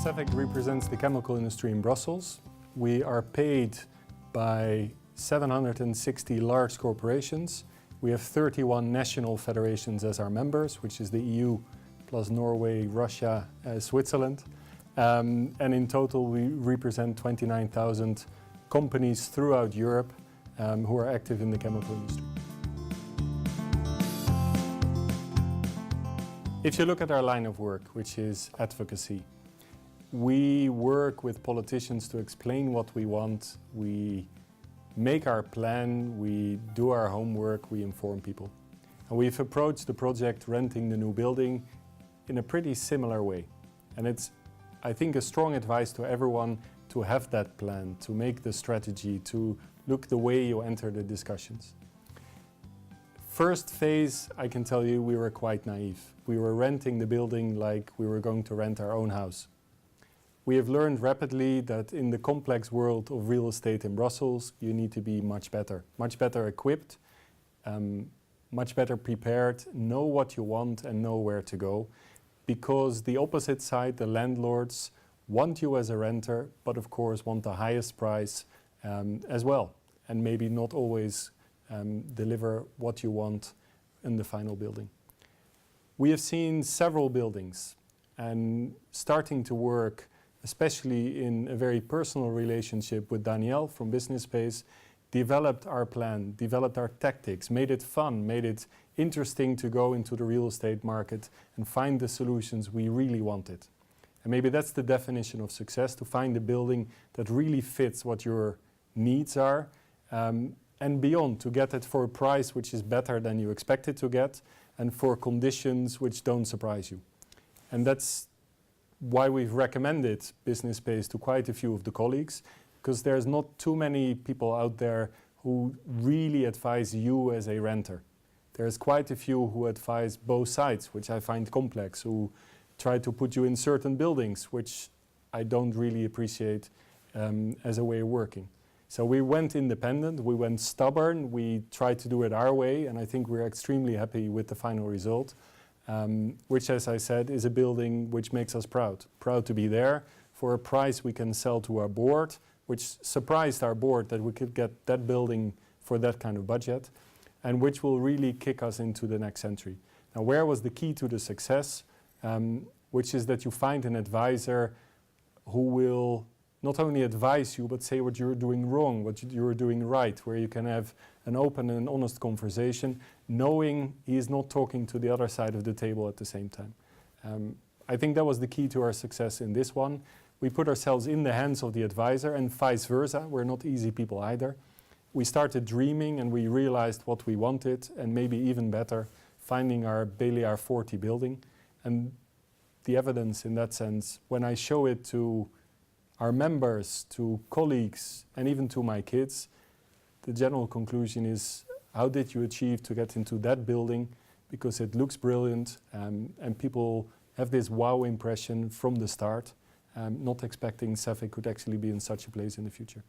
CEFIC represents the chemical industry in Brussels. We are paid by 760 large corporations. We have 31 national federations as our members, which is the EU plus Norway, Russia, Switzerland. And in total we represent 29,000 companies throughout Europe who are active in the chemical industry. If you look at our line of work, which is advocacy, we work with politicians to explain what we want, we make our plan, we do our homework, we inform people. And we've approached the project renting the new building in a pretty similar way. And it's, I think, a strong advice to everyone to have that plan, to make the strategy, to look the way you enter the discussions. First phase, I can tell you, we were quite naive. We were renting the building like we were going to rent our own house. We have learned rapidly that in the complex world of real estate in Brussels, you need to be much better equipped, much better prepared, know what you want and know where to go. Because the opposite side, the landlords, want you as a renter, but of course want the highest price as well, and maybe not always deliver what you want in the final building. We have seen several buildings and starting to work, especially in a very personal relationship with Danielle from Business Space, developed our plan, developed our tactics, made it fun, made it interesting to go into the real estate market and find the solutions we really wanted. And maybe that's the definition of success, to find a building that really fits what your needs are and beyond, to get it for a price which is better than you expected to get and for conditions which don't surprise you. And that's why we've recommended Business Space to quite a few of the colleagues, because there's not too many people out there who really advise you as a renter. There's quite a few who advise both sides, which I find complex, who try to put you in certain buildings, which I don't really appreciate as a way of working. So we went independent, we went stubborn, we tried to do it our way, and I think we're extremely happy with the final result. Which, as I said, is a building which makes us proud. Proud to be there for a price we can sell to our board, which surprised our board that we could get that building for that kind of budget, and which will really kick us into the next century. Now, where was the key to the success? Which is that you find an advisor who will not only advise you, but say what you're doing wrong, what you're doing right, where you can have an open and honest conversation, knowing he is not talking to the other side of the table at the same time. I think that was the key to our success in this one. We put ourselves in the hands of the advisor and vice versa. We're not easy people either. We started dreaming and we realized what we wanted, and maybe even better, finding our Belliard 40 building. And the evidence in that sense, when I show it to our members, to colleagues, and even to my kids, the general conclusion is, how did you achieve to get into that building? Because it looks brilliant and people have this wow impression from the start, not expecting CEFIC could actually be in such a place in the future.